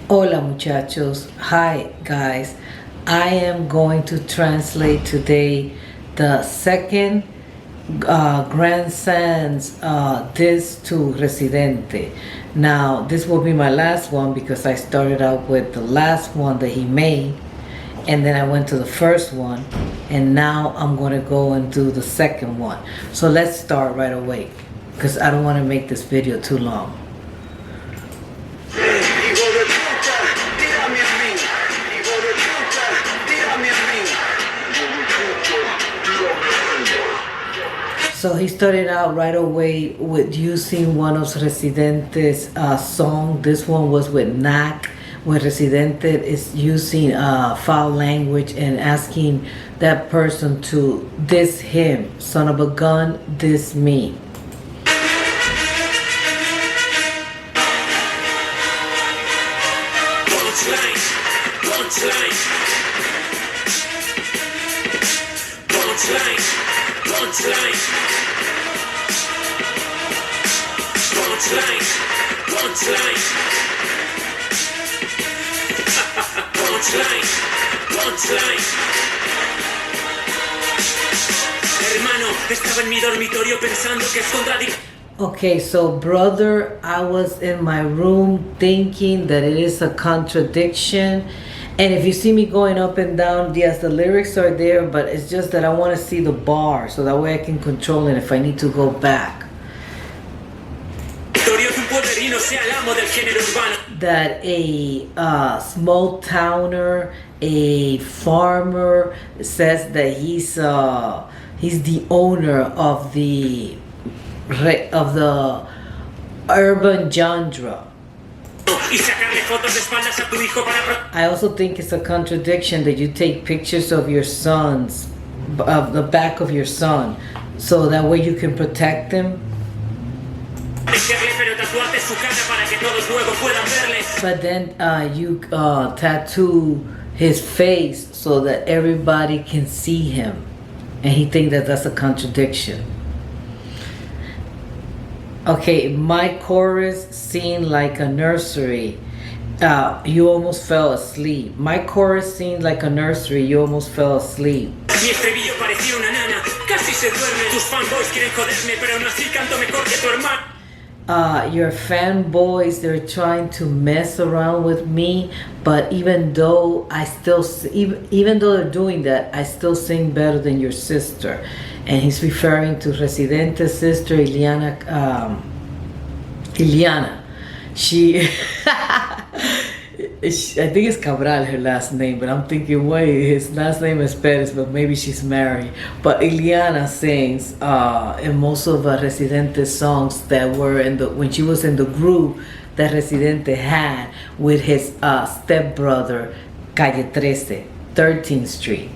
Hola muchachos. Hi guys. I am going to translate today the second grandson's this to Residente. Now this will be my last one because I started out with the last one that he made and then I went to the first one and now I'm going to go and do the second one. So let's start right away because I don't want to make this video too long. So he started out right away with using one of Residente's song. This one was with Knack, where Residente is using foul language and asking that person to diss him. Son of a gun, diss me. Hermano, estaba en mi dormitorio pensando que es contradictorio. Okay, so brother, I was in my room thinking that it is a contradiction. And if you see me going up and down, yes, the lyrics are there, but it's just that I want to see the bar so that way I can control it if I need to go back. That a small towner, a farmer says that he's the owner of the urban genre. I also think it's a contradiction that you take pictures of your sons, of the back of your son, so that way you can protect them. But then you tattoo his face so that everybody can see him, and he thinks that that's a contradiction. Okay, my chorus seemed like a nursery. You almost fell asleep. My chorus seemed like a nursery. You almost fell asleep. Mi estribillo parecía una nana, casi se duerme. Tus fanboys quieren joderme, pero aún así canto mejor que tu hermano. Your fanboys, they're trying to mess around with me, but even though even though they're doing that, I still sing better than your sister. And he's referring to Residente's sister, Iliana. She, I think it's Cabral, her last name, but I'm thinking, wait, his last name is Perez, but maybe she's married. But Iliana sings in most of Residente's songs that were when she was in the group that Residente had with his stepbrother, Calle 13, 13th Street.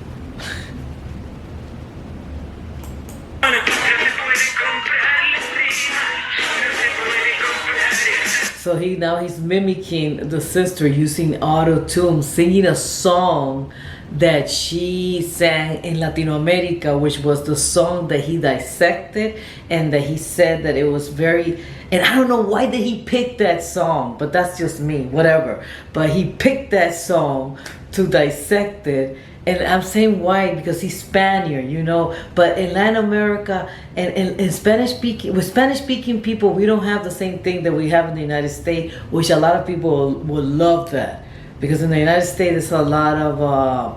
So he's mimicking the sister using auto-tune, singing a song that she sang in Latino America, which was the song that he dissected, and that he said that it was very, and I don't know why did he pick that song, but that's just me, whatever. But he picked that song to dissect it. And I'm saying why, because he's Spaniard, you know. But in Latin America and in with Spanish-speaking people, we don't have the same thing that we have in the United States, which a lot of people will love that. Because in the United States, there's a lot of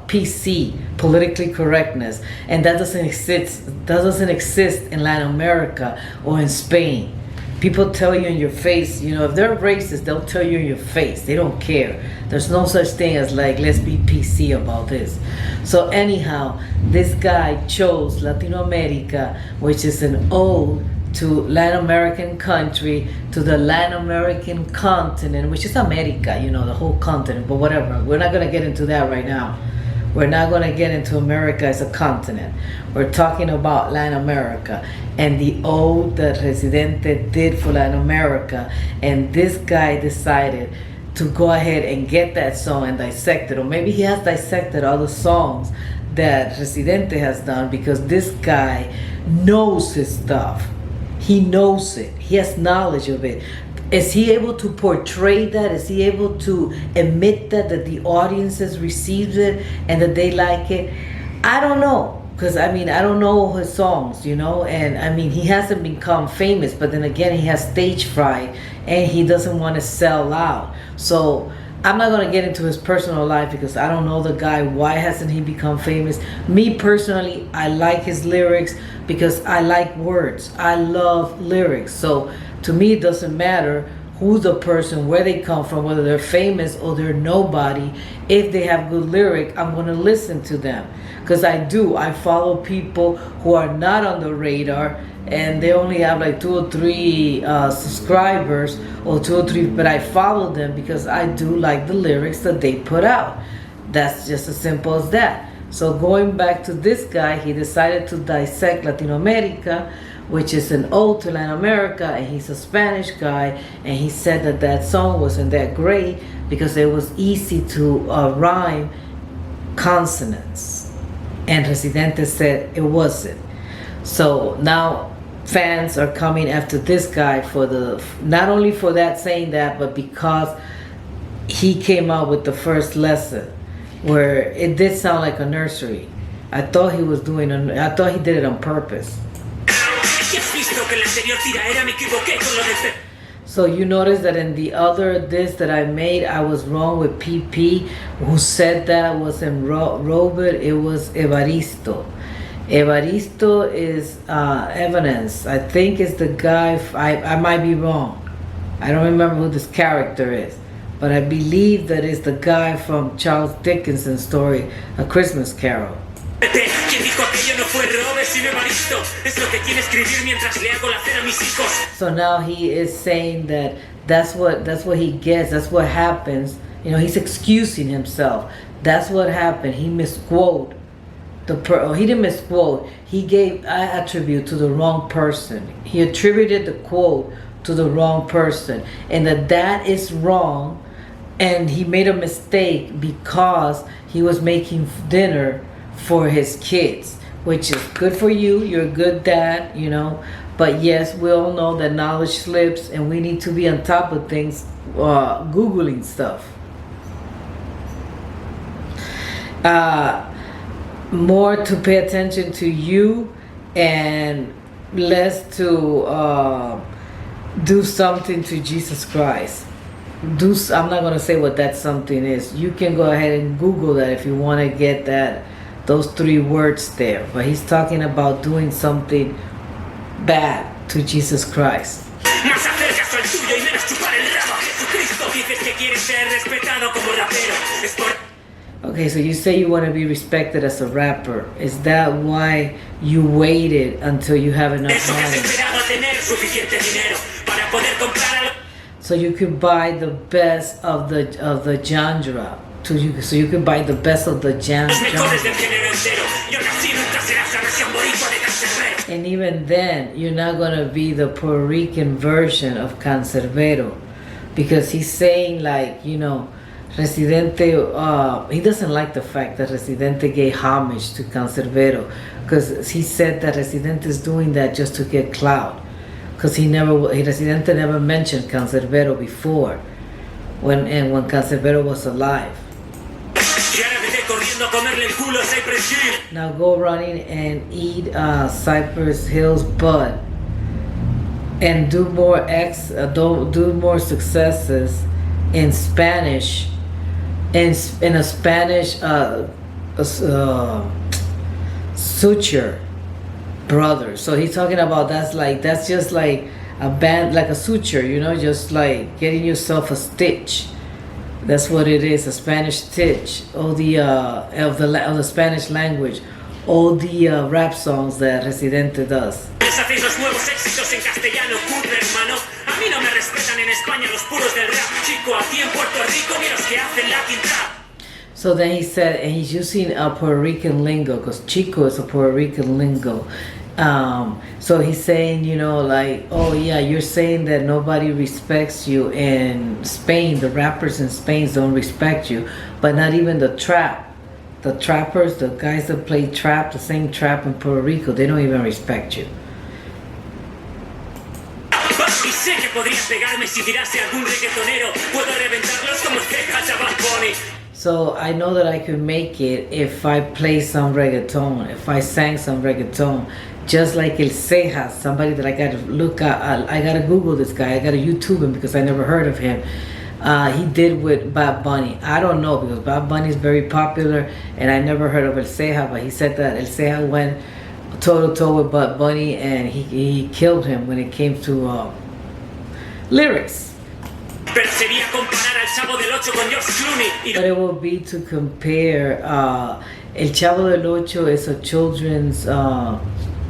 PC, politically correctness, and that doesn't exist in Latin America or in Spain. People tell you in your face, you know, if they're racist, they'll tell you in your face. They don't care. There's no such thing as like, let's be PC about this. So anyhow, this guy chose Latino America, which is an ode to Latin American country, to the Latin American continent, which is America, you know, the whole continent, but whatever. We're not going to get into that right now. We're not going to get into America as a continent. We're talking about Latin America and the ode that Residente did for Latin America. And this guy decided to go ahead and get that song and dissect it. Or maybe he has dissected other songs that Residente has done, because this guy knows his stuff. He knows it. He has knowledge of it. is he able to portray that? Is he able to admit that the audiences received it and that they like it? I don't know. Because, I mean, I don't know his songs, you know? And, I mean, he hasn't become famous. But then again, he has stage fright. And he doesn't want to sell out. So, I'm not going to get into his personal life because I don't know the guy. Why hasn't he become famous? Me, personally, I like his lyrics because I like words. I love lyrics. So, to me, it doesn't matter who the person, where they come from, whether they're famous or they're nobody. If they have good lyric, I'm going to listen to them. Because I follow people who are not on the radar and they only have like 2 or 3 subscribers or 2 or 3, but I follow them because I do like the lyrics that they put out. That's just as simple as that. So going back to this guy, he decided to dissect Latinoamerica, which is an ode to Latin America, and he's a Spanish guy, and he said that that song wasn't that great because it was easy to rhyme consonants. And Residente said it wasn't. So now fans are coming after this guy for not only for that saying that, but because he came out with the first lesson where it did sound like a nursery. I thought he did it on purpose. So you notice that in the other disc that I made, I was wrong with PP. Who said that wasn't Robert, it was Evaristo. Evaristo is Evidence. I think it's the guy, I might be wrong. I don't remember who this character is. But I believe that it's the guy from Charles Dickens's story, A Christmas Carol. So now he is saying that that's what he gets, that's what happens. You know, he's excusing himself. That's what happened. He misquoted he didn't misquote. He gave attribute to the wrong person. He attributed the quote to the wrong person, and that is wrong. And he made a mistake because he was making dinner for his kids, which is good for you. You're a good dad, you know. But yes, we all know that knowledge slips and we need to be on top of things, Googling stuff. More to pay attention to you and less to do something to Jesus Christ. I'm not going to say what that something is. You can go ahead and Google that if you want to get those 3 words there. But he's talking about doing something bad to Jesus Christ. Okay, so you say you want to be respected as a rapper. Is that why you waited until you have enough money? So you can buy the best of the genre. So you can buy the best of the genre. And even then, you're not going to be the Puerto Rican version of Cancerbero. Because he's saying, like, you know, Residente, he doesn't like the fact that Residente gave homage to Cancerbero. Because he said that Residente is doing that just to get clout. Because Residente never mentioned Cancerbero before, when Cancerbero was alive. Now go running and eat Cypress Hill's bud, and do more successes in Spanish, in a Spanish suture. Brother. So he's talking about that's just like a band, like a suture, you know, just like getting yourself a stitch. That's what it is, a Spanish stitch. All the of the Spanish language, all the rap songs that Residente does. So then he said, and he's using a Puerto Rican lingo, because Chico is a Puerto Rican lingo. So he's saying, you know, like, oh yeah, you're saying that nobody respects you in Spain. The rappers in Spain don't respect you, but not even the trappers, the guys that play trap, the same trap in Puerto Rico, they don't even respect you. Y sé que podría pegarme si tirase algún reggaetonero. Puedo reventarlos como cejas a Bad Bunny. So I know that I could make it if I play some reggaeton, if I sang some reggaeton. Just like El Cejas, somebody that I gotta look at, I gotta Google this guy, I gotta YouTube him because I never heard of him. He did with Bad Bunny. I don't know because Bad Bunny is very popular and I never heard of El Cejas, but he said that El Cejas went toe to toe with Bad Bunny and he killed him when it came to lyrics. Pero sería comparar al Chavo del Ocho con George Clooney. But it will be to compare. El Chavo del Ocho is a children's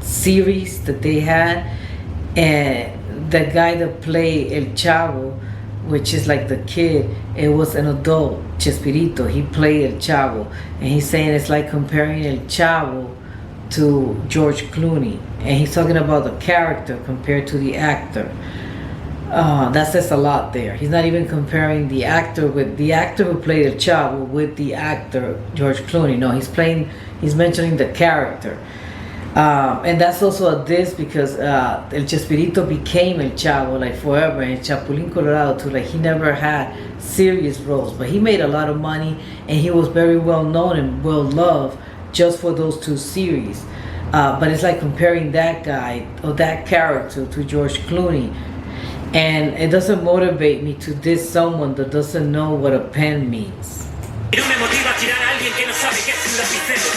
series that they had, and the guy that played El Chavo, which is like the kid, it was an adult, Chespirito. He played El Chavo, and he's saying it's like comparing El Chavo to George Clooney, and he's talking about the character compared to the actor. That says a lot there. He's not even comparing the actor who played El Chavo with the actor George Clooney. No, he's mentioning the character. And that's also a diss because El Chespirito became El Chavo like forever, and Chapulín Colorado too. Like he never had serious roles, but he made a lot of money and he was very well known and well loved just for those two series. But it's like comparing that guy or that character to George Clooney. And it doesn't motivate me to diss someone that doesn't know what a pen means. Y no me motiva a tirar a alguien que no sabe qué es un lapicero.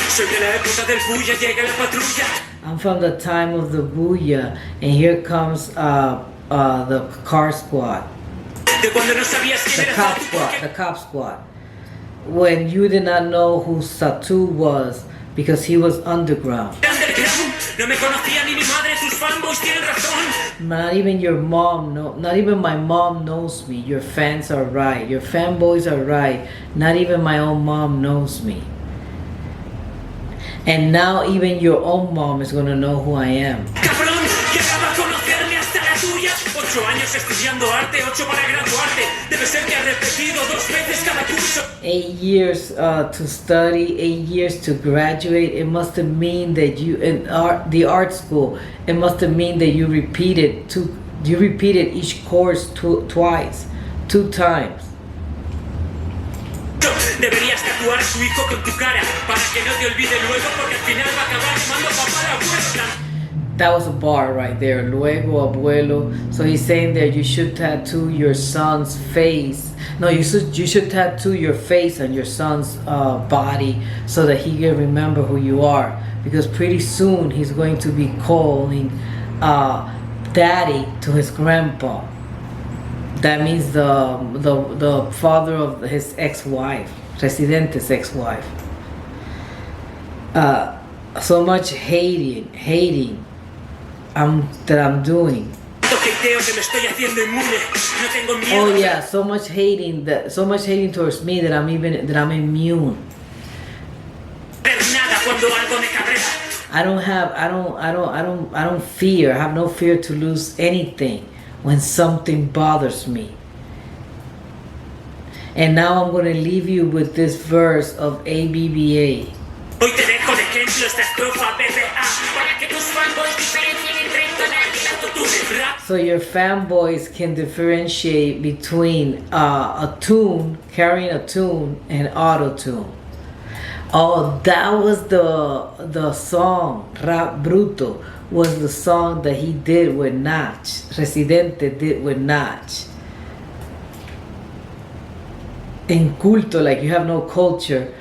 Soy de la época del bulla, llega la patrulla. I'm from the time of the booyah, and here comes the car squad. De cuando no sabías quién era The cop squad. When you did not know who Satu was because he was underground. No me conocía ni mi madre, tus fanboys tienen razón. Not even my mom knows me. Your fans are right. Your fanboys are right. Not even my own mom knows me. And now even your own mom is gonna know who I am. Cabrón, llegaba a conocerme hasta la tuya. 8 años estudiando arte, 8 para graduarte. Debe ser que has repetido 2 veces cada curso. 8 years to study, 8 years to graduate. It must have mean that you in the art school. It must have mean that you repeated each course twice, 2 times. Deberías tatuar a su hijo con tu cara para que no te olvide luego porque al final va a acabar llamando papá al abuelo. That was a bar right there. Luego, abuelo. So he's saying that you should tattoo your son's face. No, you should tattoo your face on your son's body so that he can remember who you are. Because pretty soon he's going to be calling daddy to his grandpa. That means the father of his ex-wife, Residente's ex-wife. So much hating that I'm doing. Oh yeah, so much hating towards me that I'm immune. I don't fear. I have no fear to lose anything when something bothers me. And now I'm going to leave you with this verse of ABBA. Hoy te dejo de ejemplo esta estrofa BBA para que tus fanboys diferencien entre entonar y autotune rap. So your fanboys can differentiate between a tune, carrying a tune, and auto-tune. Oh, that was the song. Rap Bruto was the song that he did with Nach. Residente did with Nach. In culto, like you have no culture.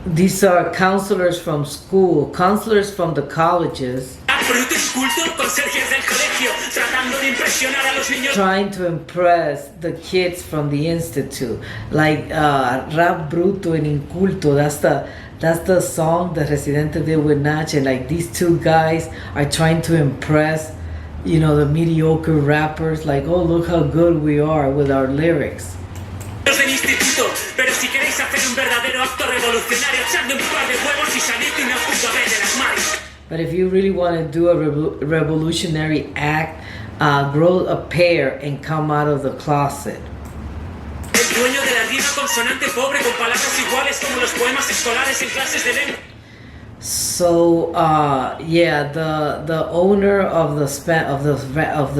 These are counselors from school, counselors from the colleges, trying to impress the kids from the institute. Like Rap Bruto and Inculto, that's the song that Residente did with Nach, and like these two guys are trying to impress, you know, the mediocre rappers. Like, oh, look how good we are with our lyrics. Pero si queréis hacer un verdadero acto revolucionario, echadle un par de huevos y salid de una puta vez de las manos. But if you really want to do a revolutionary act, grow a pair and come out of the closet. El dueño de la rima consonante pobre con palabras iguales como los poemas escolares en clases de lengua. So yeah, the owner of the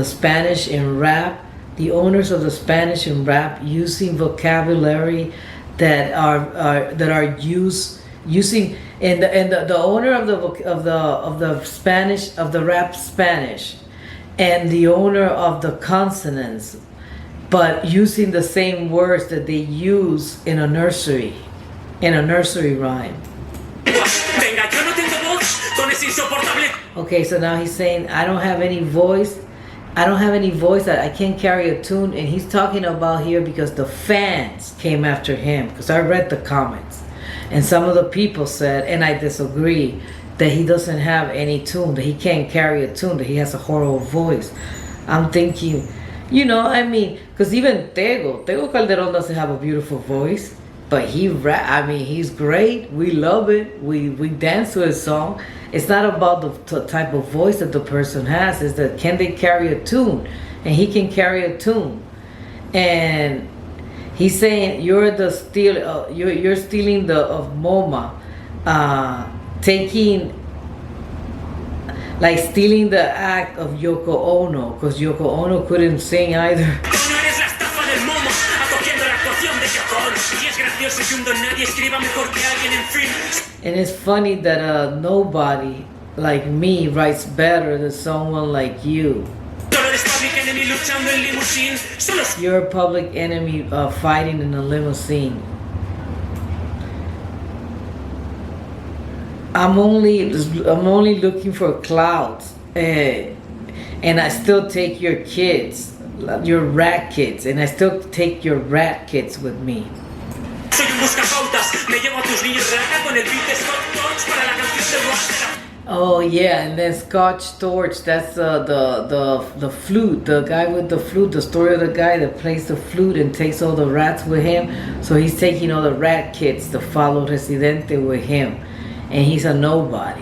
Spanish in rap, the owners of the Spanish in rap using vocabulary that are using and the owner of the Spanish of the rap Spanish and the owner of the consonants, but using the same words that they use in a nursery rhyme. Venga, yo no tengo voz con ese insoportable. Okay, so now he's saying, I don't have any voice. I can't carry a tune. And he's talking about here because the fans came after him. Because I read the comments. And some of the people said, and I disagree, that he doesn't have any tune, that he can't carry a tune, that he has a horrible voice. I'm thinking, because even Tego Calderon doesn't have a beautiful voice. But he's great. We love it. We dance to his song. It's not about the type of voice that the person has. It's that can they carry a tune, and he can carry a tune. And he's saying you're stealing of MoMA, stealing the act of Yoko Ono, because Yoko Ono couldn't sing either. Tú no eres la estafa del momo, acogiendo la actuación de Yoko Ono. Y es gracioso que un don nadie escriba mejor que alguien, en fin. And it's funny that nobody like me writes better than someone like you. Solo eres public enemy luchando en limusín. Solo You're a public enemy fighting in a limousine. I'm only looking for clouds, and I still take your kids, your rat kids, and I still take your rat kids with me. soy un buscapautas. Me llevo a tus niños rata con el beat de Scott Torch para la canción de rock. Oh yeah, and then Scotch Torch, that's the flute, the guy with the flute, the story of the guy that plays the flute and takes all the rats with him. So he's taking all the rat kids to follow Residente with him, and he's a nobody.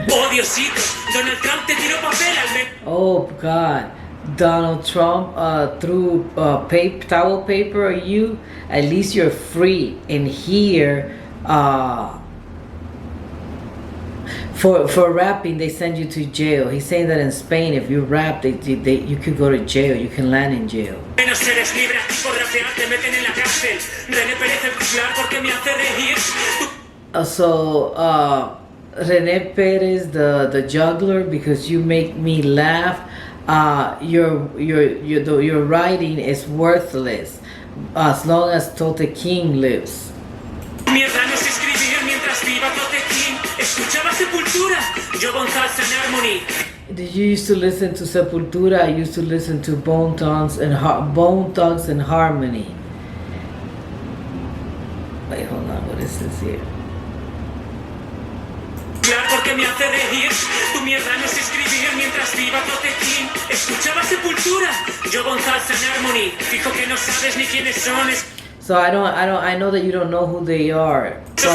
Oh Diosito, Donald Trump te tiró papel al menos. Oh God, Donald Trump threw towel paper at you. At least you're free. And here, for rapping, they send you to jail. He's saying that in Spain, if you rap, you could go to jail. You can land in jail. Menos eres libre aquí por rapear, te meten en la cárcel. René Pérez el juglar porque me hace reír. René Perez, the juggler, because you make me laugh. Your writing is worthless as long as Tote King lives. Mierda, no sé escribir mientras viva Tote King. Escuchaba Sepultura, yo González and Harmony. Did you used to listen to Sepultura? I used to listen to Bone Thugs and Harmony. Wait, hold on. What is this here? Porque me hace reír. Tu mierda no sé escribir mientras viva Tote King. Escuchaba Sepultura, yo González and Harmony. Fijo que no sabes ni quiénes son. So I know that you don't know who they are. Pero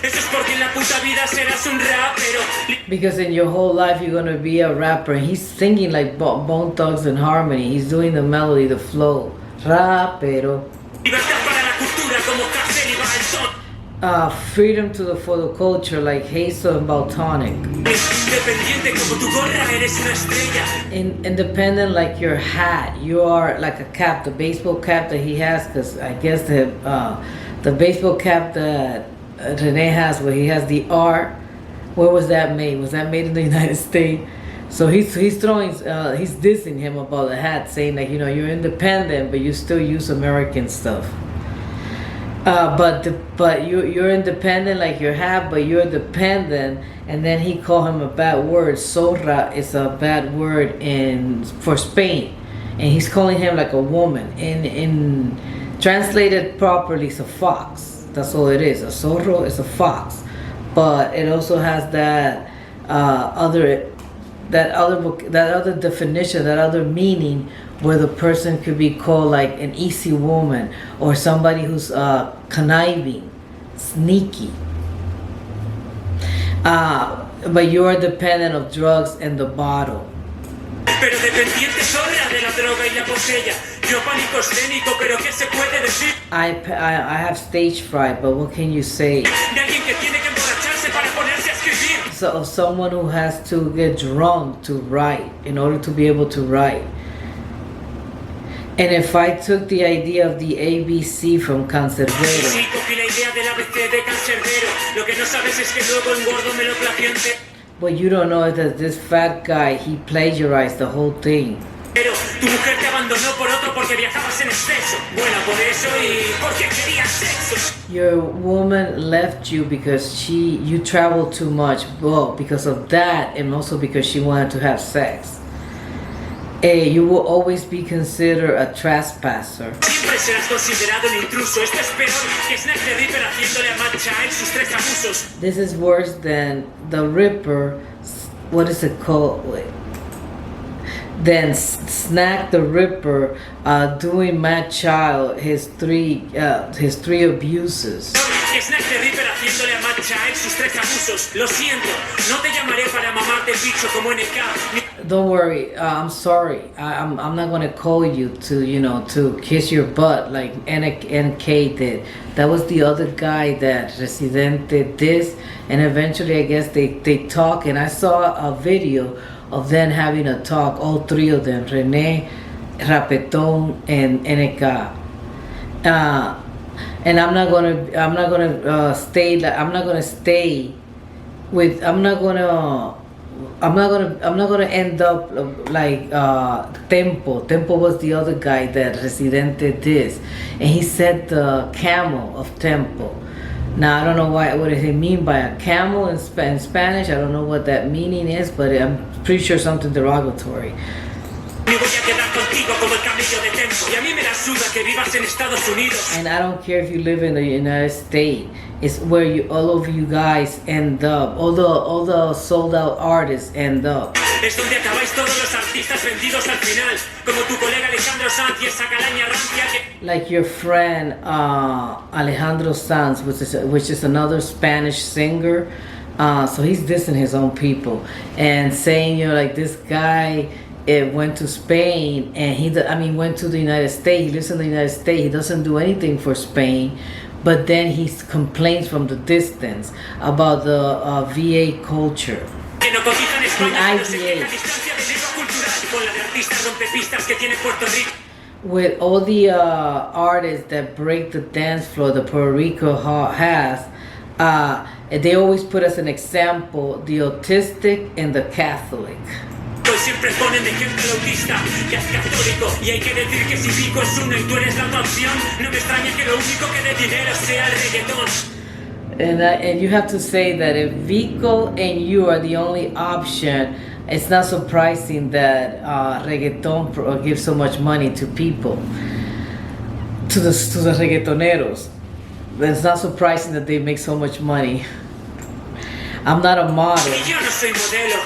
eso es porque en la puta vida serás un rapero. Because in your whole life you're gonna be a rapper. And he's singing like Bone Thugs and Harmony. He's doing the melody, the flow. Rapero. Libertad para la cultura como Cárcel y Baltón. Freedom for the culture, like Hazel and Baltonic. Independiente como tu gorra, eres una estrella. Independent like your hat. You are like a cap, the baseball cap that he has, because I guess the baseball cap that Rene has, where he has the R. Where was that made? Was that made in the United States? So he's dissing him about the hat, saying that you're independent, but you still use American stuff. But you're independent like your hat, but you're dependent. And then he called him a bad word. Zorra is a bad word for Spain, and he's calling him like a woman. In translated properly, it's a fox. That's all it is. A zorro is a fox, but it also has that other definition, that other meaning, where the person could be called like an easy woman or somebody who's conniving, sneaky. But you are dependent of drugs and the bottle. Pero dependiente zorra de la droga y la botella. Yo pánico escénico, pero ¿qué se puede decir? I have stage fright, but what can you say? De alguien que tiene que emborracharse para ponerse a escribir. So of someone who has to get drunk to write in order to be able to write. And if I took the idea of the ABC from Cancerbero, Sí, cogí la idea del ABC de Cancerbero. Lo que no sabes es que luego el gordo me lo plagió entero. what you don't know is that this fat guy, he plagiarized the whole thing. Pero tu mujer te abandonó por otro porque viajabas en exceso. Bueno, por eso y porque querías sexo. Your woman left you because you traveled too much. Well, because of that, and also because she wanted to have sex. You will always be considered a trespasser. Siempre serás considerado un intruso. Esto es peor que Snack the Ripper haciéndole a Matt Child sus 3 abusos. This is worse than the Ripper. What is it called? Wait. Then Snack the Ripper doing Matt Child his three abuses. Snack the Ripper haciéndole a Matt Child sus 3 abusos. Lo siento, no te llamaré para mamarte el bicho como NK. Don't worry, I'm sorry. I'm not gonna call you to kiss your butt like NK did. That was the other guy that Residente this, and eventually I guess they talk, and I saw a video of them having a talk, all 3 of them, Rene, Rapeton, and NK. And I'm not gonna end up like Tempo. Tempo was the other guy that Residente this, and he said the camel of Tempo. Now I don't know what does he mean by a camel in Spanish. I don't know what that meaning is, but I'm pretty sure something derogatory. Me voy a quedar contigo como el camello de Tempo. Y a mí me la suda que vivas en Estados Unidos. And I don't care if you live in the United States. It's where all of you guys end up. All the sold out artists end up. Es donde acabáis todos los artistas vendidos al final. Como tu colega Alejandro Sanz y esa calaña rancia que... Like your friend Alejandro Sanz, which is another Spanish singer. So he's dissing his own people and saying, like this guy went to Spain and went to the United States. He lives in the United States. He doesn't do anything for Spain, but then he complains from the distance about the VA culture. Que no cotizan España, The pero se IVA. queja a distancia del ritmo cultural con la de artistas rompepistas que tiene Puerto Rico. With all the artists that break the dance floor that Puerto Rico has, they always put as an example the autistic and the Catholic. Pues siempre ponen de ejemplo al autista, que es católico. Y hay que decir que si Vico es uno y tú eres la otra opción, no me extraña que lo único que dé dinero sea el reggaetón. And you have to say that if Vico and you are the only option, it's not surprising that reggaeton gives so much money to people, to the reggaetoneros. It's not surprising that they make so much money. I'm not a model. Y yo no soy modelo,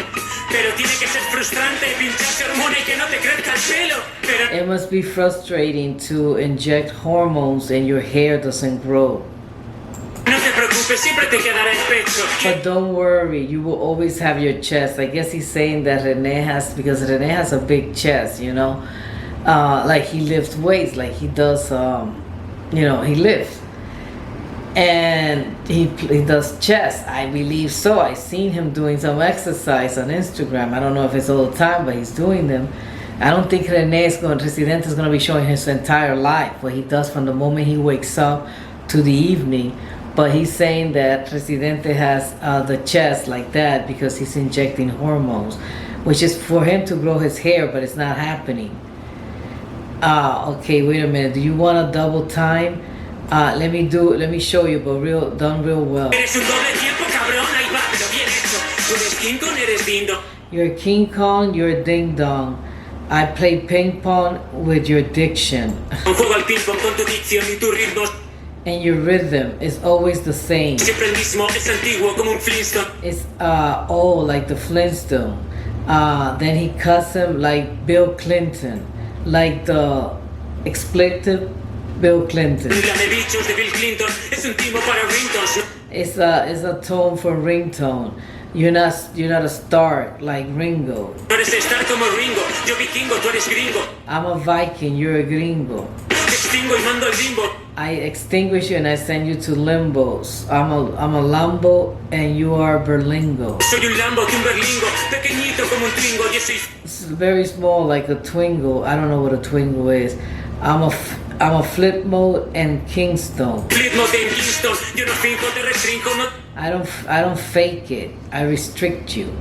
pero tiene que ser frustrante pincharse hormona y que no te crezca el pelo. Pero It must be frustrating to inject hormones and your hair doesn't grow. no te preocupes, siempre te quedará el pecho. But don't worry, you will always have your chest. I guess he's saying that because Rene has a big chest, like he lifts weights, like he does, he lifts. And he does chest, I believe so. I've seen him doing some exercise on Instagram. I don't know if it's all the time, but he's doing them. I don't think Residente is going to be showing his entire life, what he does from the moment he wakes up to the evening. But he's saying that Residente has the chest like that because he's injecting hormones, which is for him to grow his hair, but it's not happening. Okay, wait a minute. Do you want a double time? Let me show you, but done real well. Eres un doble tiempo, cabrón, ahí va, pero bien hecho. Tú eres King Kong, eres Ding Dong. You're King Kong, you're Ding Dong. I play ping pong with your diction. Un juego al ping pong con tu dicción y tu ritmo. And your rhythm is always the same. Siempre el mismo, es antiguo como un Flintstone. It's like the Flintstone. Then he cuts him like Bill Clinton, like the expletive Bill Clinton. La de bichos de Bill Clinton es un timo para ringtones. It's a tone for ringtone. You're not a star like Ringo. No eres star como Ringo, yo vikingo, tú eres gringo. I'm a Viking, you're a gringo. Te extingo y mando al limbo. I extinguish you and I send you to limbos. I'm a Lambo and you are Berlingo. Soy un Lambo que un berlingo, pequeñito como un twingo, yo soy It's very small, like a Twingo. I don't know what a Twingo is. I'm a flip mode and Kingston. ritmo de Kingston. Yo no finjo, te restringo, no I don't fake it. I restrict you.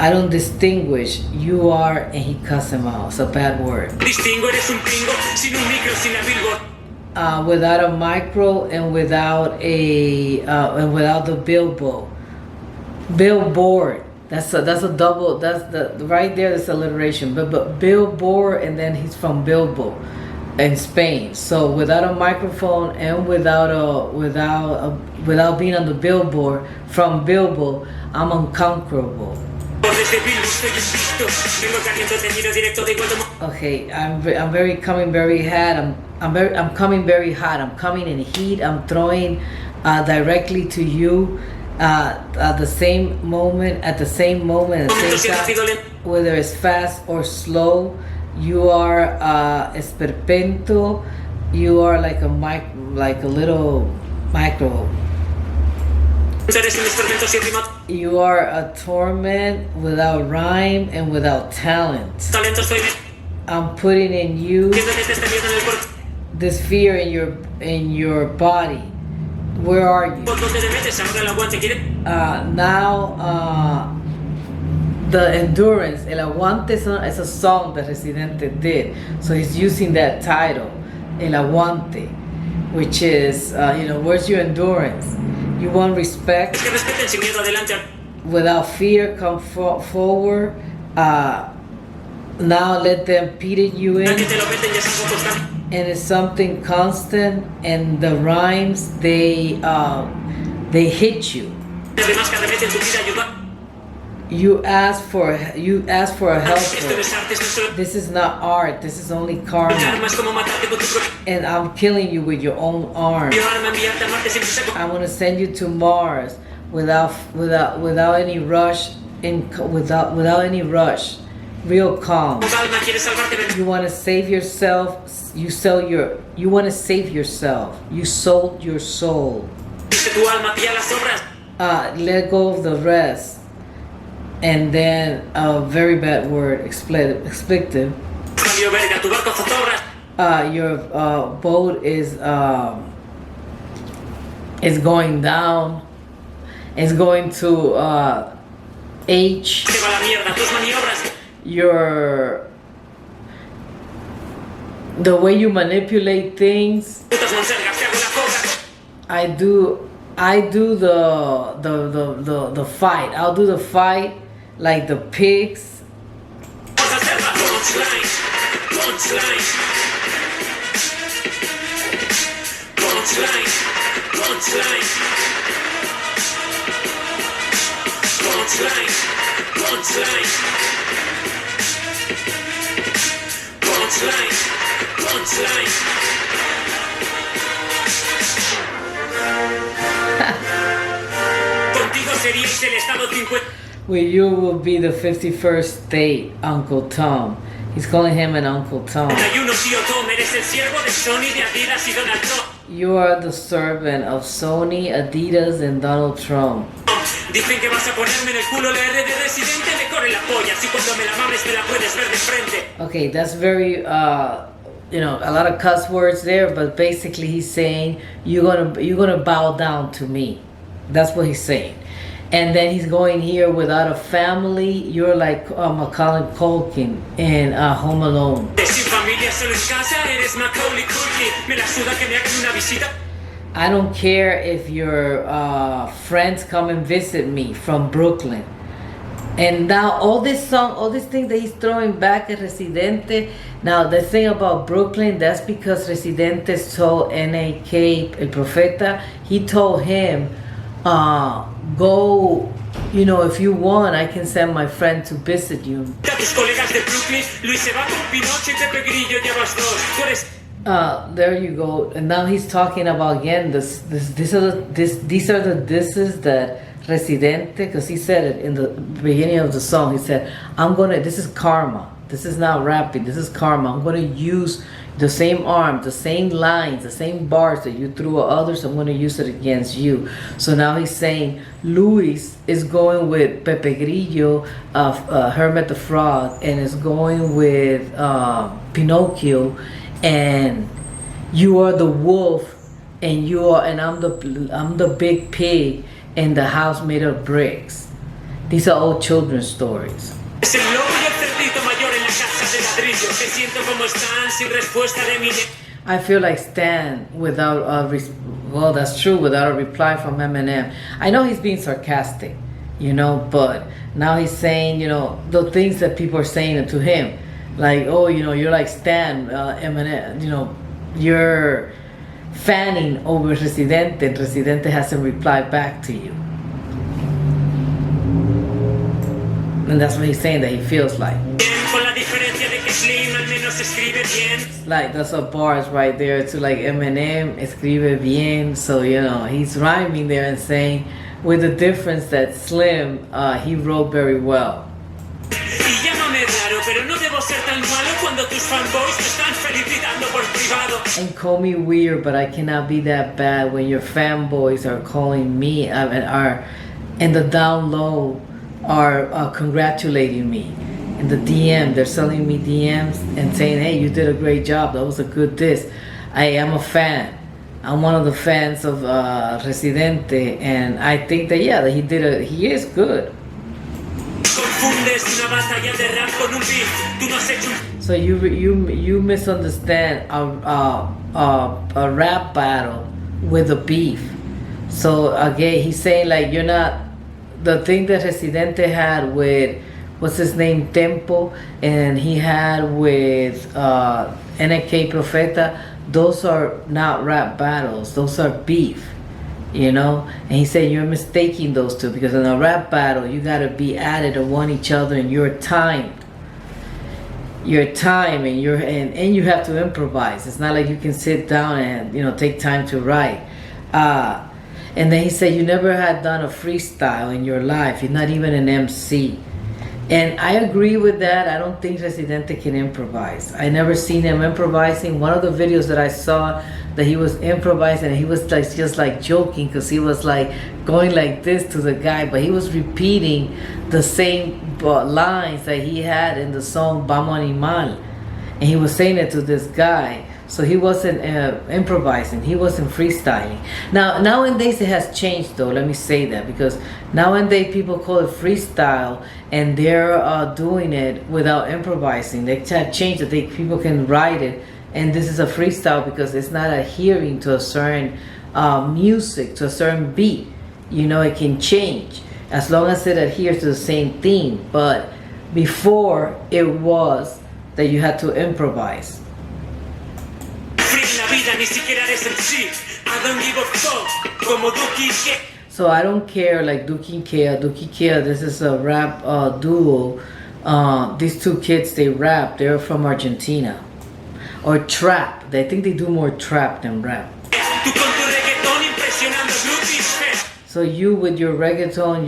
I don't distinguish. You are, and he cuss him out. It's a bad word. distingo, eres un pingo, sin un micro, sin la billboard. Without a micro and without the billboard. That's a double. That's the right there. That's alliteration. But billboard, and then he's from Bilbo, in Spain. So without a microphone and without being on the billboard from Bilbo, I'm unconquerable. Desde Bilbo estoy invisto, vengo caliente, tenido directo de igual tomo. Okay, I'm coming very hot. I'm coming very hot. I'm coming in heat. I'm throwing directly to you at the same moment, at the same time, whether it's fast or slow. You are esperpento. You are like a little micro. Eres un instrumento sin rima. You are a torment without rhyme and without talent. Talento soy I'm putting in you viendo que te está viendo en el cuerpo. this fear in your body. Where are you? ¿Por dónde te metes? Ahora el aguante quiere. Now the endurance, El Aguante is a song that Residente did. So he's using that title, El Aguante, which is, where's your endurance? You want respect Es que respeten sin miedo adelante. without fear, come forward. Now let them peter you A que in. te lo meten ya es algo constante. And it's something constant, and the rhymes they hit you. Además que arremete en tu vida ayuda. You ask for a Esto no helper. es arte, esto es solo This is not art. This is only karma. armas como matarte con tu propio. And I'm killing you with your own arm. Yo arma enviarte a Marte sin seco. I'm gonna send you to Mars without any rush. Without any rush. Real calm. Con calma, quieres salvarte, ven. You want to save yourself. You want to save yourself. You sold your soul. Diste tu alma, pilla las obras. Let go of the rest. And then a very bad word, expletive. Cambio verga, tu barco zozobras. Your boat is going down. It's going to H. Se va la mierda, tus maniobras. The way you manipulate things. Putas monsergas, te hago la cobra. I do the fight. I'll do the fight like the pigs. Vamos a hacerla. Punchline. Punchline. Punchline. Punchline. Punchline. Punchline. Punchline. Punchline. Contigo seríais el estado 50. Well, you will be the 51st state, Uncle Tom. He's calling him an Uncle Tom. 31, tío Tom, eres el siervo de Sony, de Adidas y Donald Trump. You are the servant of Sony, Adidas, and Donald Trump. Dicen que vas a ponerme en el culo la R de residente, me corre la polla, si cuando me la mames me la puedes ver de frente. Okay, that's very, a lot of cuss words there, but basically he's saying you're gonna bow down to me. That's what he's saying. And then he's going here without a family. You're like Macaulay Culkin in Home Alone. Sin familia, solo en casa, eres Macaulay Culkin. Me la suda que me hagan una visita. I don't care if your friends come and visit me from Brooklyn. And now all these things that he's throwing back at Residente. Now the thing about Brooklyn, that's because Residente told NAK, El Profeta, he told him, go, if you want, I can send my friend to visit you. A tus colegas de Brooklyn, Luis se va con Pinocho y Pepe Grillo, llevas dos. Tú eres There you go. And now he's talking about again. These are the disses that Residente, because he said it in the beginning of the song. He said, This is karma. This is not rapping. This is karma. I'm gonna use the same arm, the same lines, the same bars that you threw at others. I'm gonna use it against you. So now he's saying Luis is going with Pepe Grillo of Hermit the Frog, and is going with Pinocchio, and you are the wolf, and I'm the big pig in the house made of bricks. These are all children's stories. Es el lobo y el cerdito mayor en la casa de ladrillo. Te siento como están sin respuesta de mi... I feel like Stan without well, that's true, without a reply from Eminem. I know he's being sarcastic, but now he's saying, the things that people are saying to him, like, oh, you're like Stan, Eminem, you're fanning over Residente, and Residente hasn't replied back to you. And that's what he's saying that he feels like. Like, that's a bars right there to like Eminem, escribe bien. So, he's rhyming there and saying, with the difference that Slim, he wrote very well. And call me weird, but I cannot be that bad when your fanboys are calling me, are in the down low, are congratulating me. In the DM, they're sending me DMs and saying, hey, you did a great job. That was a good diss. I am a fan. I'm one of the fans of Residente, and I think that, that he is good. So you misunderstand a rap battle with a beef. So again, he's saying like you're not the thing that Residente had with what's his name, Tempo, and he had with NK Profeta. Those are not rap battles. Those are beef. And he said you're mistaking those two, because in a rap battle you gotta be added to one each other, and you're timed, and you have to improvise. It's not like you can sit down and take time to write. And then he said you never had done a freestyle in your life. You're not even an MC. And I agree with that. I don't think Residente can improvise. I never seen him improvising. One of the videos that I saw that he was improvising, and he was like just like joking, because he was like going like this to the guy, but he was repeating the same lines that he had in the song Vamos Animal, and he was saying it to this guy. So he wasn't improvising. He wasn't freestyling. Now nowadays it has changed, though. Let me say that, because nowadays people call it freestyle, and they're doing it without improvising. They have changed it. People can write it, and this is a freestyle because it's not adhering to a certain music, to a certain beat. It can change as long as it adheres to the same theme. But before, it was that you had to improvise. So I don't care, like Duki Kea, this is a rap duo. These two kids, they rap. They're from Argentina. Or trap. I think they do more trap than rap. So you with your reggaeton,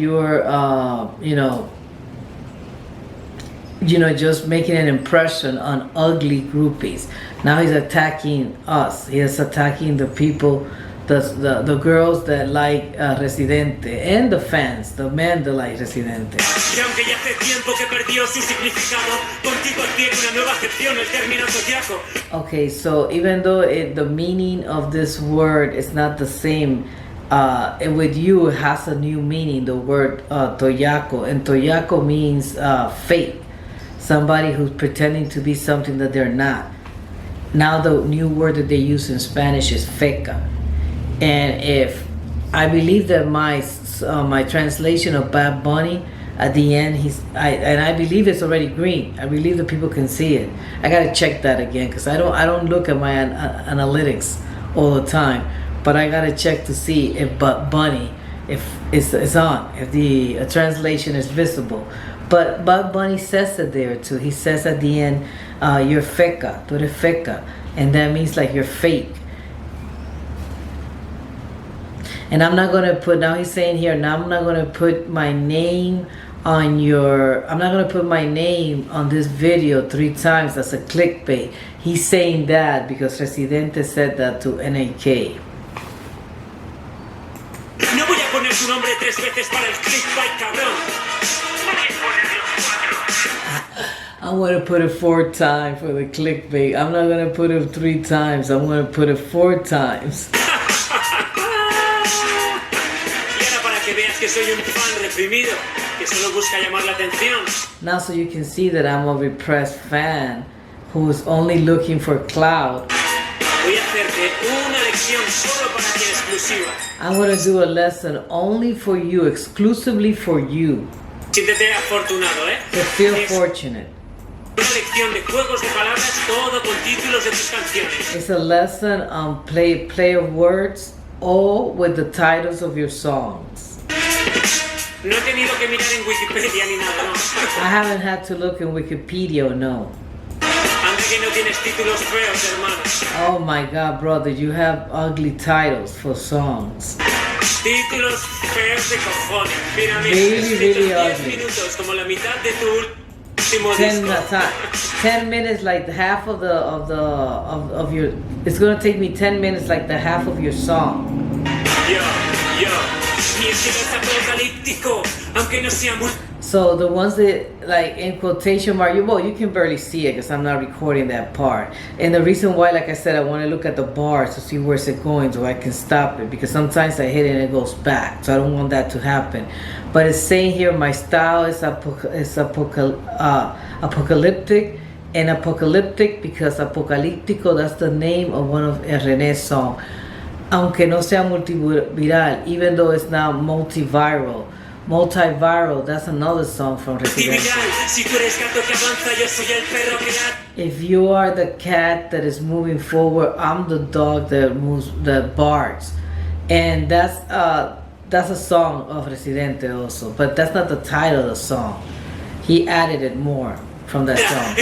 you're just making an impression on ugly groupies. Now he's attacking us. He is attacking the people, the girls that like Residente, and the fans, the men that like Residente. Okay, so even though the meaning of this word is not the same, with you it has a new meaning, the word toyaco. And toyaco means fake. Somebody who's pretending to be something that they're not. Now the new word that they use in Spanish is feca. And if I believe that my translation of Bad Bunny at the end, I believe it's already green. I believe that people can see it. I gotta check that again, because I don't look at my analytics all the time. But I gotta check to see if Bad Bunny, if it's on, if the translation is visible. But Bad Bunny says it there too. He says at the end, you're feca, tú eres feca. and that means like you're fake. And I'm not gonna put, now he's saying here, now I'm not gonna put my name on your, I'm not gonna put my name on this video 3 times. That's a clickbait. He's saying that because Residente said that to NAK. No voy a poner su nombre 3 veces para el clickbait, cabrón. I'm gonna put it 4 times for the clickbait. I'm not gonna put it 3 times. I'm gonna put it 4 times. Que veas que soy un fan reprimido, que solo busca llamar la atención. Now so you can see that I'm a repressed fan who is only looking for clout. Voy a hacerte una lección solo para ti exclusiva. I'm going to do a lesson only for you, exclusively for you. Siéntete afortunado, ¿eh? So feel fortunate. Una lección de juegos de palabras, todo con títulos de tus canciones. It's a lesson on play of words, all with the titles of your songs. No he tenido que mirar en Wikipedia ni nada, no. I haven't had to look in Wikipedia, no. Anda que no tienes títulos feos, hermano. Oh my God, brother, you have ugly titles for songs. Títulos feos de cojones. Mira, Really, really 10 ugly. minutos, como la mitad de tu último disco. 10 minutes, like half of your. It's gonna take me 10 minutes, like the half of your song. Yo. Mi estilo es apocalíptico, aunque no sea muy... So the ones that, like, in quotation mark, you can barely see it because I'm not recording that part. And the reason why, like I said, I want to look at the bars to see where's it going so I can stop it, because sometimes I hit it and it goes back. So I don't want that to happen. But it's saying here my style is apocalyptic, and apocalyptic because apocalíptico, that's the name of one of René's songs. Aunque no sea multiviral, even though it's not multiviral, that's another song from Residente. If you are the cat that is moving forward, I'm the dog that barks. And that's a song of Residente also, but that's not the title of the song. He added it more from that song.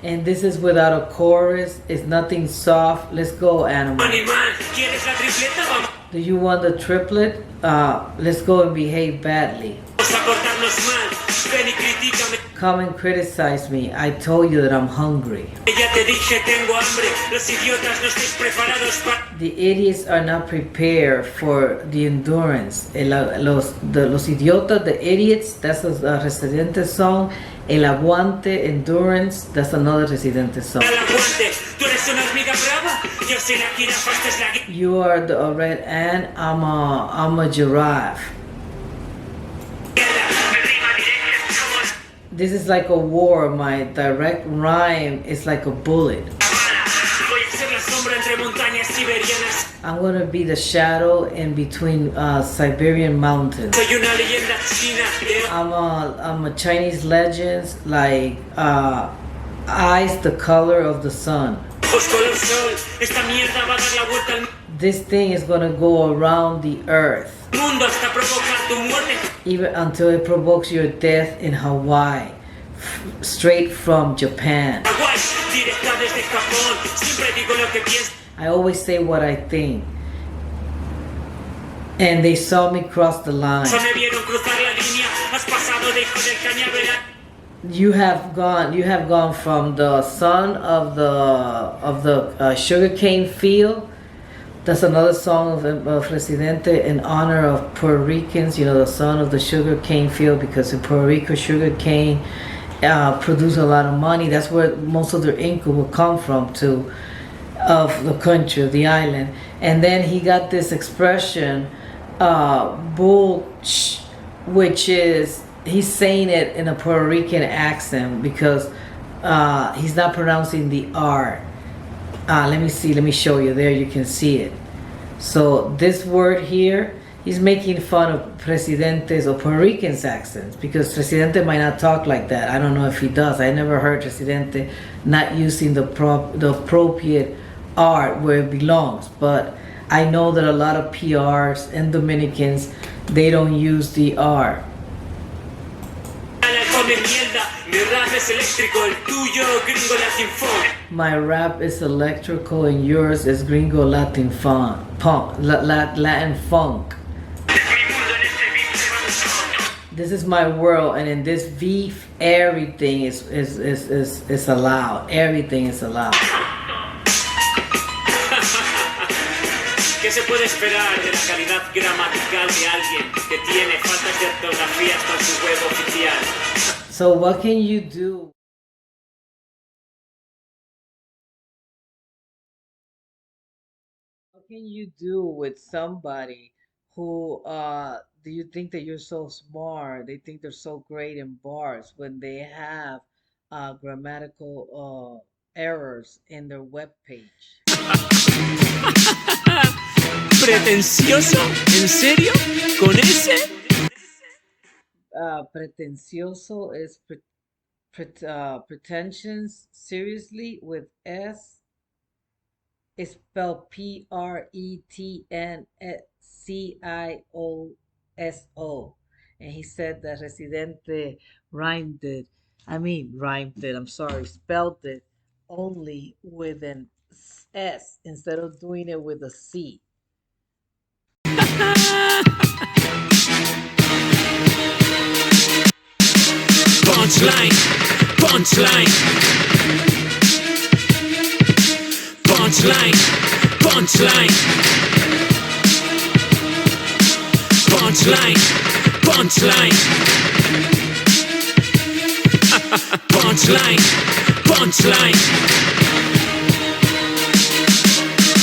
And this is without a chorus. It's nothing soft. Let's go, animal. Do you want the triplet? Let's go and behave badly. Come and criticize me. I told you that I'm hungry. The idiots are not prepared for the endurance. Los idiotas, the idiots, that's a Residente song. El aguante, endurance, that's another Residente song. You are the red ant, I'm a giraffe. This is like a war. My direct rhyme is like a bullet. I'm gonna be the shadow in between Siberian mountains. I'm a Chinese legend, like eyes the color of the sun. This thing is gonna go around the earth, even until it provokes your death in Hawaii, straight from Japan. I always say what I think. And they saw me cross the line. You have gone from the son of the sugarcane field. That's another song of Residente in honor of Puerto Ricans. You know, the son of the sugarcane field, because in Puerto Rico, sugarcane produce a lot of money. That's where most of their income will come from, too, of the country, of the island. And then he got this expression, bull, which is, he's saying it in a Puerto Rican accent because he's not pronouncing the R. Let me show you. There you can see it. So this word here, he's making fun of Presidente's or Puerto Rican's accents, because Presidente might not talk like that. I don't know if he does. I never heard Presidente not using the appropriate R where it belongs. But I know that a lot of PRs and Dominicans, they don't use the R. Mi rap es eléctrico, el tuyo gringo Latin funk. My rap is electrical and yours is gringo Latin Latin funk. This is my world, and in this beef, everything is allowed. Everything is allowed. ¿Qué se puede esperar de la calidad gramatical de alguien que tiene faltas de ortografía hasta en su web oficial? So what can you do? What can you do with somebody who do you think that you're so smart? They think they're so great in bars when they have grammatical errors in their web page. ¿Pretencioso? ¿En serio? ¿Con ese? Pretencioso is pretensions seriously with S. It's spelled Pretencio. And he said that Residente rhymed it, I'm sorry, spelled it only with an S instead of doing it with a C. Punchline, punchline. Punchline, punchline. Punchline, punchline. Punchline, punchline.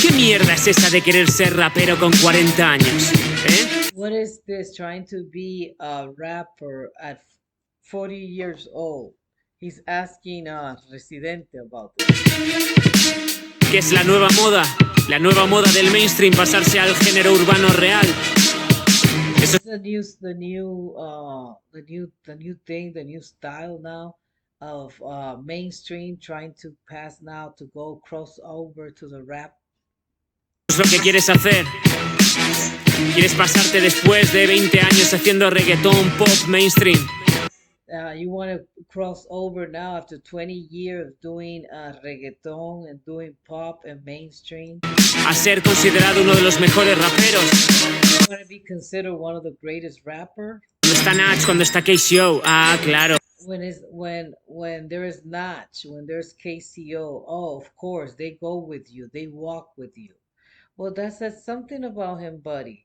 ¿Qué mierda es esa de querer ser rapero con 40 años? What is this trying to be a rapper at 40 years old? He's asking Residente about this. ¿Qué es la nueva moda? La nueva moda del mainstream, pasarse al género urbano real. Eso es the new thing, the new style now of mainstream trying to pass now to go cross over to the rap. Es lo que quieres hacer. ¿Quieres pasarte después de 20 años haciendo reggaetón, pop, mainstream? You want to cross over now after 20 years doing reggaeton and doing pop and mainstream. A ser considerado uno de los mejores raperos. You want to be considered one of the greatest rappers. Cuando está Nach, cuando está KCO. Ah, claro. When there is Notch, when there's KCO, oh, of course they go with you, they walk with you. Well, that says something about him, buddy.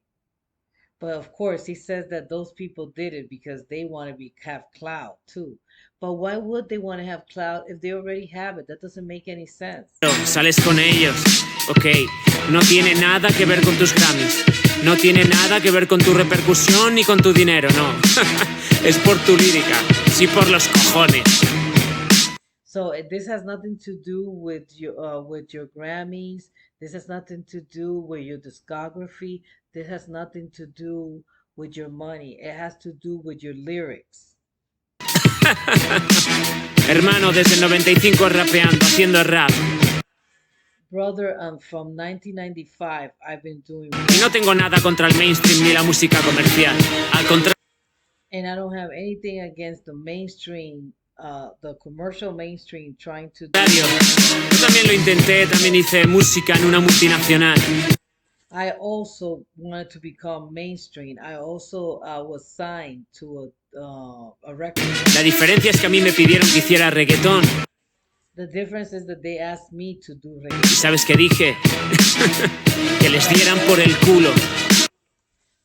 But of course, he says that those people did it because they want to have clout too. But why would they want to have clout if they already have it? That doesn't make any sense. Sales con ellos. Ok, no tiene nada que ver con tus Grammys. No tiene nada que ver con tu repercusión ni con tu dinero, no. Es por tu lírica. Sí, por los cojones. So this has nothing to do with your Grammys. This has nothing to do with your discography. This has nothing to do with your money. It has to do with your lyrics. Hermano, desde el 95 rapeando, haciendo rap. Brother, from 1995 I've been doing rap. Y no tengo nada contra el mainstream ni la música comercial. Al contrario. And I don't have anything against the mainstream, the commercial mainstream trying to do. Yo también lo intenté, también hice música en una multinacional. I also wanted to become mainstream. I also was signed to a record. La diferencia es que a mí me pidieron que hiciera reggaetón. The difference is that they asked me to do ¿Y reggaeton. sabes qué dije? Que les dieran por el culo.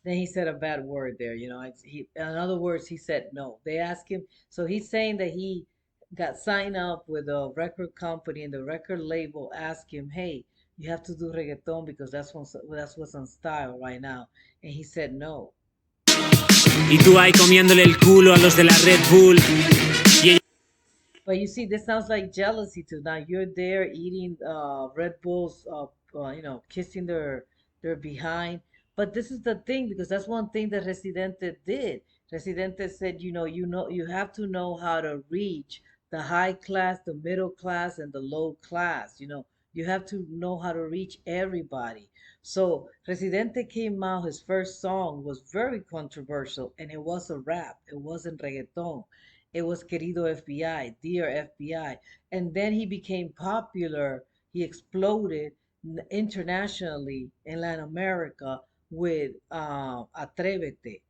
Then he said a bad word there, you know. In other words, he said no. They asked him, so he's saying that he got signed up with a record company, and the record label asked him, "Hey, you have to do reggaeton because that's what's on style right now," and he said no. Y tú ahí comiéndole el culo a los de la Red Bull. Y ellos... But you see, this sounds like jealousy too. Now you're there eating Red Bulls, kissing their behind. But this is the thing, because that's one thing that Residente did. Residente said, you have to know how to reach the high class, the middle class, and the low class. You have to know how to reach everybody. So Residente came out, his first song was very controversial, and it was a rap. It wasn't reggaeton. It was Querido FBI, Dear FBI. And then he became popular. He exploded internationally in Latin America with Atrévete,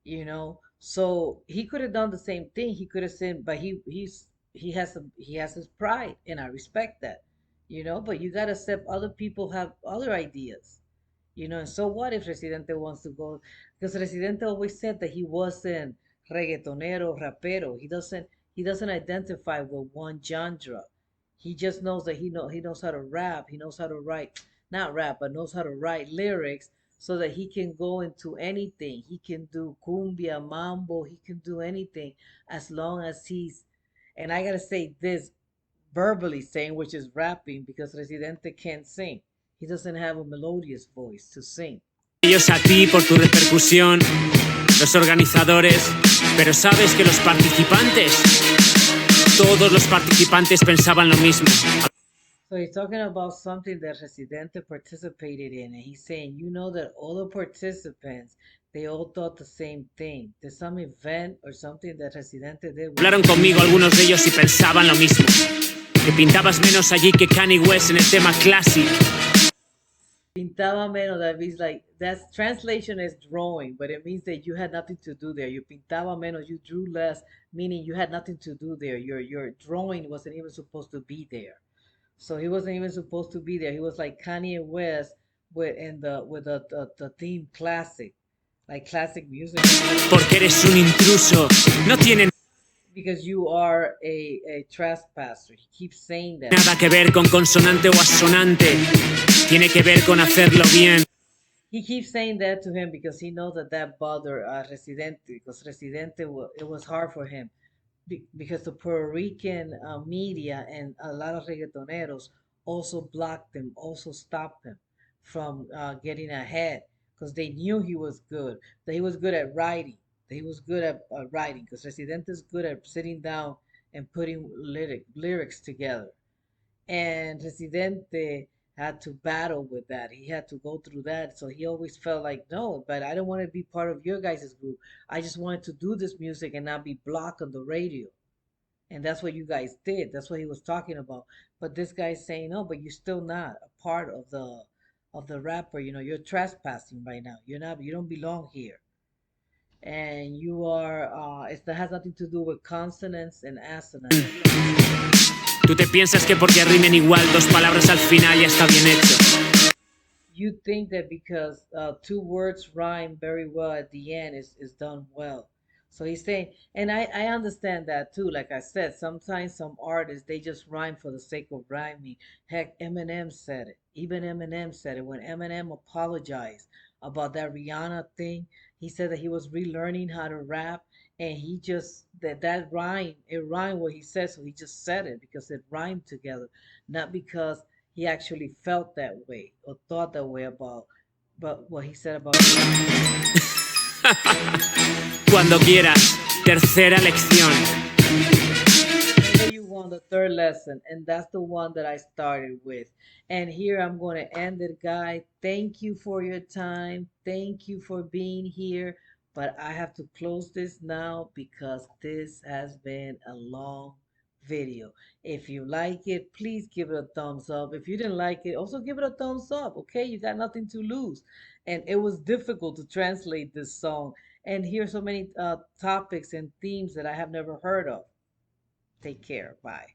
you know. So he could have done the same thing. He could have said, but he has his pride, and I respect that, you know. But you gotta accept other people have other ideas, you know. And so what if Residente wants to go? Because Residente always said that he wasn't reggaetonero, rapero. He doesn't identify with one genre. He just knows that he knows how to rap. He knows how to write, not rap, but knows how to write lyrics so that he can go into anything. He can do cumbia, mambo. He can do anything as long as he's. And I gotta say this verbally saying, which is rapping, because Residente can't sing. He doesn't have a melodious voice to sing. Ellos a ti por tu repercusión, los organizadores, pero sabes que los participantes, todos los participantes pensaban lo mismo. So he's talking about something that Residente participated in, and he's saying, you know, that all the participants, they all thought the same thing. There's some event or something that Residente did. Hablaron conmigo algunos de ellos y pensaban lo mismo, que pintabas menos allí que Kanye West en el tema Classic. Pintaba menos, that means like that's translation is drawing, but it means that you had nothing to do there. You pintaba menos, you drew less, meaning you had nothing to do there. Your drawing wasn't even supposed to be there. So he wasn't even supposed to be there. He was like Kanye West with the theme classic, like classic music. Porque eres un intruso, no tiene Because you are a trespasser. He keeps saying that. nada que ver con consonante o asonante, tiene que ver con hacerlo bien. He keeps saying that to him because he knows that bothered Residente, because Residente, it was hard for him because the Puerto Rican media and a lot of reggaetoneros also blocked him, also stopped him from getting ahead because they knew he was good, that he was good at writing, that he was good at writing, because Residente is good at sitting down and putting lyrics together. And Residente had to battle with that. He had to go through that. So he always felt like, no, but I don't want to be part of your guys' group. I just wanted to do this music and not be blocked on the radio. And that's what you guys did. That's what he was talking about. But this guy's saying, no, but you're still not a part of the rapper. You know, you're trespassing right now. You don't belong here. And you are that has nothing to do with consonants and assonants. Tú te piensas que porque rimen igual dos palabras al final ya está bien hecho. You think that because two words rhyme very well at the end is done well. So he's saying, and I understand that too. Like I said, sometimes some artists they just rhyme for the sake of rhyming. Heck, Eminem said it. Even Eminem said it when Eminem apologized about that Rihanna thing. He said that he was relearning how to rap, and he just that rhyme it rhymed what he said, so he just said it because it rhymed together, not because he actually felt that way or thought that way about but what he said about Cuando quieras, tercera lección. whenever you want the third lesson, and that's the one that I started with. And here I'm going to end it, guy. Thank you for your time. Thank you for being here. But I have to close this now because this has been a long video. If you like it, please give it a thumbs up. If you didn't like it, also give it a thumbs up. Okay, you got nothing to lose. And it was difficult to translate this song and hear so many topics and themes that I have never heard of. Take care. Bye.